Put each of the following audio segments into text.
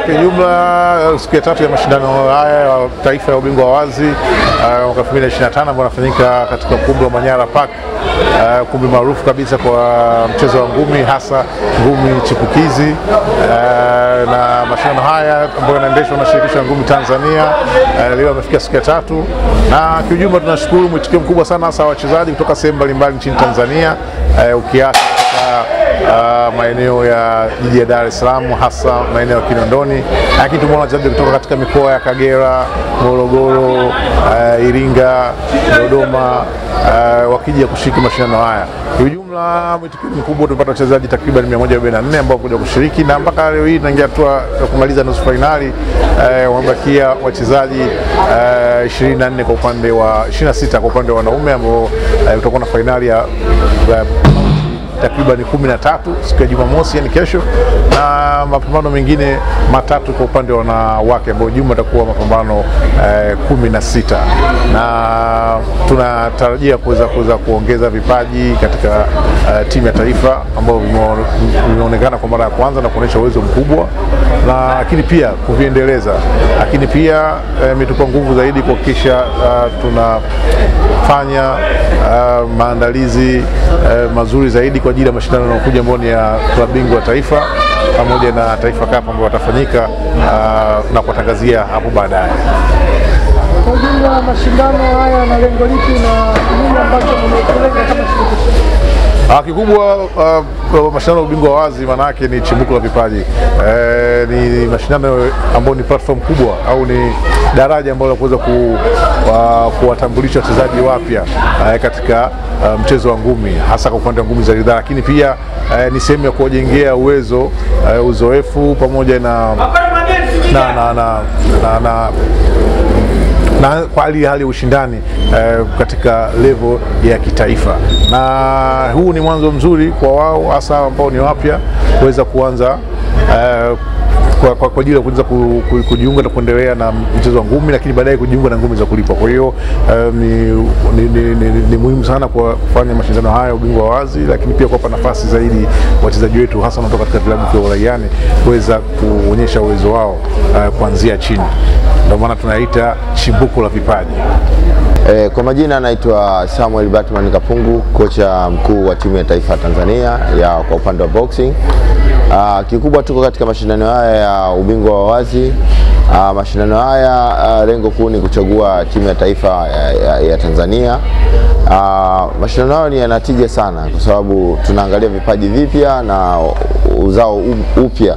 Kijumla siku ya tatu ya mashindano haya ya taifa ya ubingwa wa wazi mwaka 2025 ambao unafanyika katika ukumbi wa Manyara Park, ukumbi maarufu kabisa kwa mchezo wa ngumi, hasa ngumi chipukizi. Na mashindano haya ambayo yanaendeshwa na shirikisho la ngumi Tanzania leo yamefika siku ya tatu, na kijumla tunashukuru mwitikio mkubwa sana, hasa wachezaji kutoka sehemu mbalimbali nchini Tanzania, ukiacha maeneo ya jiji la Dar es Salaam, hasa maeneo ya Kinondoni, lakini tumeona wachezaji kutoka katika mikoa ya Kagera, Morogoro, Iringa, Dodoma wakija kushiriki mashindano haya. Kwa ujumla mwitikio mkubwa, tumepata wachezaji takriban 144 ambao kuja kushiriki, na mpaka leo hii tunaingia hatua ya kumaliza nusu finali. Wamebakia wachezaji 24 kwa upande wa 26 kwa upande wa wanaume, ambao tutakuwa na finali ya takriban 13 siku ya Jumamosi, yani kesho, na mapambano mengine matatu kwa upande wa wanawake ambao jumla itakuwa mapambano 16, na tunatarajia kuweza kuongeza vipaji katika timu ya taifa ambao vimeonekana kwa mara ya kwanza na kuonyesha uwezo mkubwa, lakini pia kuviendeleza, lakini pia imetupa nguvu zaidi kuhakikisha tunafanya maandalizi mazuri zaidi kwa ajili ya mashindano yanayokuja ambayo ni ya klabu bingwa wa taifa pamoja na Taifa Cup ambayo watafanyika na kuwatangazia hapo baadaye. Kwa ujumla mashindano haya na lengo lipi na nini ambacho mmekilenga kama shirikisho? Kikubwa mashindano ya ubingwa wazi maana yake ni chimbuko la vipaji. Ni mashindano ambayo ni platform kubwa au ni daraja ambalo kuweza kuwatambulisha wachezaji wapya katika mchezo wa ngumi, hasa kwa upande wa ngumi za ridhaa, lakini pia ni sehemu ya kuwajengea uwezo, uzoefu pamoja na kwa hali ya ushindani katika level ya kitaifa, na huu ni mwanzo mzuri kwa wao hasa ambao ni wapya kuweza kuanza kwa ajili ya kuweza kujiunga na kuendelea na mchezo wa ngumi, lakini baadaye kujiunga na ngumi za kulipwa. Kwa hiyo ni muhimu sana kwa kufanya mashindano haya ubingwa wazi, lakini pia kuwapa nafasi zaidi wachezaji wetu hasa wanatoka katika vilabu vya uraiani kuweza kuonyesha uwezo wao kuanzia chini. Ndio maana tunaita chimbuko la vipaji. Kwa majina naitwa Samuel Batman Kapungu, kocha mkuu wa timu ya taifa Tanzania kwa upande wa boxing. Kikubwa tuko katika mashindano haya ya ubingwa wa wazi. Mashindano haya lengo kuu ni kuchagua timu ya taifa ya Tanzania. Mashindano haya ni yanatija sana kwa sababu tunaangalia vipaji vipya na uzao upya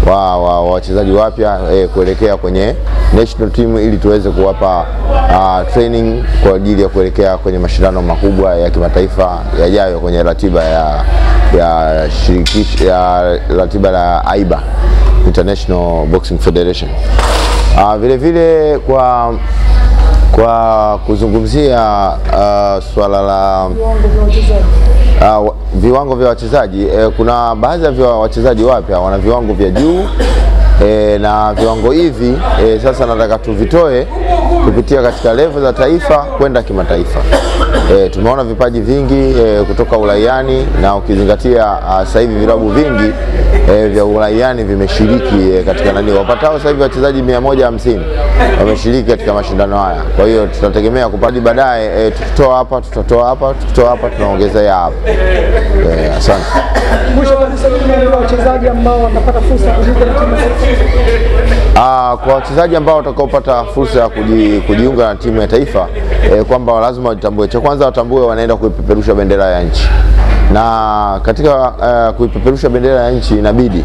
wa wachezaji wapya kuelekea kwenye national team, ili tuweze kuwapa training kwa ajili ya kuelekea kwenye mashindano makubwa ya kimataifa yajayo kwenye ratiba ya shirikisho ya ratiba la AIBA, International Boxing Federation. Vile vile kwa kuzungumzia swala la viwango vya wachezaji, kuna baadhi ya wachezaji wapya wana viwango vya juu, na viwango hivi sasa nataka tuvitoe kupitia katika level za taifa kwenda kimataifa. Tumeona vipaji vingi kutoka uraiani, na ukizingatia sasa hivi vilabu vingi vya uraiani vimeshiriki katika wapatao sasa hivi wachezaji 150 wameshiriki katika mashindano haya. Kwa hiyo tunategemea kupata baadaye, tukitoa hapa tutatoa hapa, tukitoa hapa tunaongezea hapa. Asante. Mwisho kabisa, ni wachezaji ambao watapata fursa kujiunga na timu ya taifa? Kwa wachezaji ambao watakaopata fursa ya kujiunga na timu ya taifa, kwamba lazima watambue, cha kwanza watambue wanaenda kuipeperusha bendera ya nchi, na katika kuipeperusha bendera ya nchi inabidi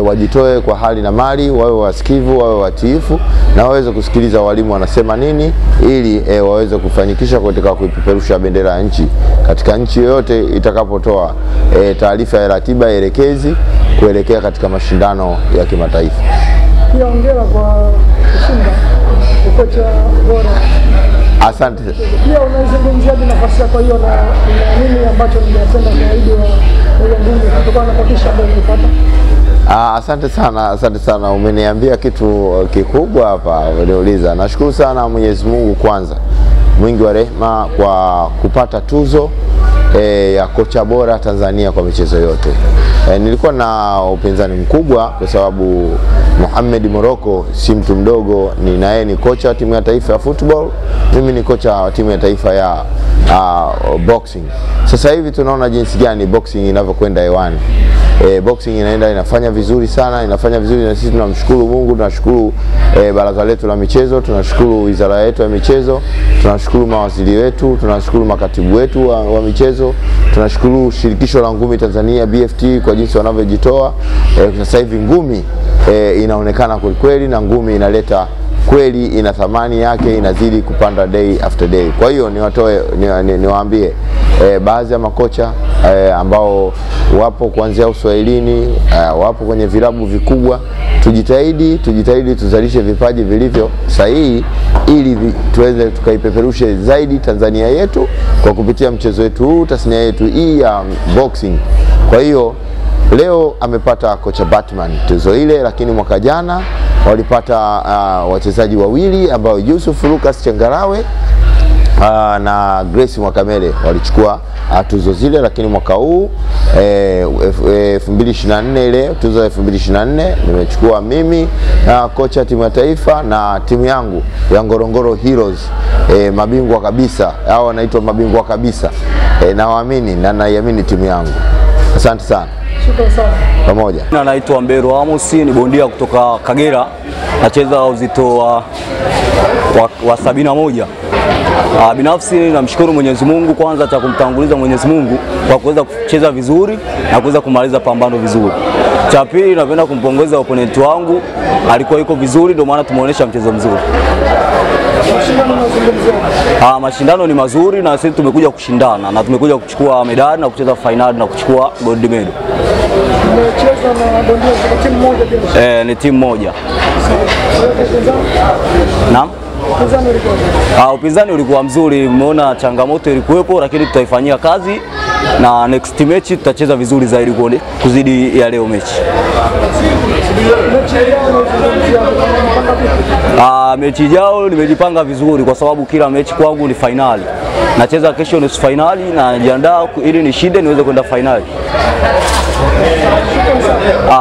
wajitoe kwa hali na mali, wawe wasikivu, wawe watiifu, na waweze kusikiliza walimu wanasema nini, ili waweze kufanikisha katika kuipeperusha bendera ya nchi katika nchi yoyote itakapotoa taarifa ya ratiba elekezi kuelekea katika mashindano ya kimataifa. Pia hongera kwa kushinda kocha bora. Asante. Pia unazungumziaje nafasi yako hiyo na nini ambacho ningependa zaidi wa ngumi kutokana na motisha ambayo umepata? Asante sana, umeniambia kitu kikubwa hapa uniuliza. Nashukuru sana Mwenyezi Mungu kwanza mwingi wa rehema kwa kupata tuzo ya kocha bora Tanzania kwa michezo yote. Nilikuwa na upinzani mkubwa kwa sababu Mohamed Morocco si mtu mdogo, ni naye ni kocha wa timu ya taifa ya football, mimi ni kocha wa timu ya taifa ya boxing. Sasa hivi tunaona jinsi gani boxing inavyokwenda hewani. Boxing inaenda inafanya vizuri sana, inafanya vizuri, na sisi tunamshukuru Mungu, tunashukuru baraza letu la michezo, tunashukuru wizara yetu ya michezo, tunashukuru mawaziri wetu, tunashukuru makatibu wetu wa michezo, tunashukuru shirikisho la ngumi Tanzania BFT kwa jinsi wanavyojitoa. Sasa hivi ngumi inaonekana kweli, na ngumi inaleta kweli, ina thamani yake, inazidi kupanda day after day. Kwa hiyo niwaambie baadhi ya makocha ambao wapo kuanzia Uswahilini, wapo kwenye vilabu vikubwa, tujitahidi tuzalishe vipaji vilivyo sahihi, ili tuweze tukaipeperushe zaidi Tanzania yetu kwa kupitia mchezo wetu huu, tasnia yetu hii ya boxing. Kwa hiyo leo amepata kocha Batman tuzo ile, lakini mwaka jana walipata wachezaji wawili ambao Yusuf Lucas Chengarawe na Grace Mwakamele walichukua tuzo zile. Lakini mwaka huu 2024 ile tuzo ya 2024 nimechukua mimi kocha timu ya taifa na timu yangu ya Ngorongoro Heroes, mabingwa kabisa, hao wanaitwa mabingwa kabisa. Nawaamini na naiamini timu yangu. Asante sana. Shukrani sana. Pamoja. Naitwa Mbero Amos, ni bondia kutoka Kagera, nacheza uzito wa 71. Binafsi namshukuru Mwenyezi Mungu, kwanza cha kumtanguliza Mwenyezi Mungu kwa kuweza kucheza vizuri na kuweza kumaliza pambano vizuri. Cha pili napenda kumpongeza opponent wangu, alikuwa yuko vizuri, ndio maana tumeonyesha mchezo mzuri. Mashindano ni mazuri na sisi tumekuja kushindana na tumekuja kuchukua medali na kucheza finali na kuchukua gold medal. Umecheza na bondia kwa timu moja pia? Ni timu moja. Naam. Upinzani ulikuwa mzuri, umeona changamoto ilikuwepo, lakini tutaifanyia kazi na next match tutacheza vizuri zaidi kuzidi ya leo mechi. Mechi yao nimejipanga vizuri kwa sababu kila mechi kwangu ni finali. Nacheza kesho nusu finali na najiandaa ili nishinde niweze kwenda finali.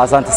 Asante.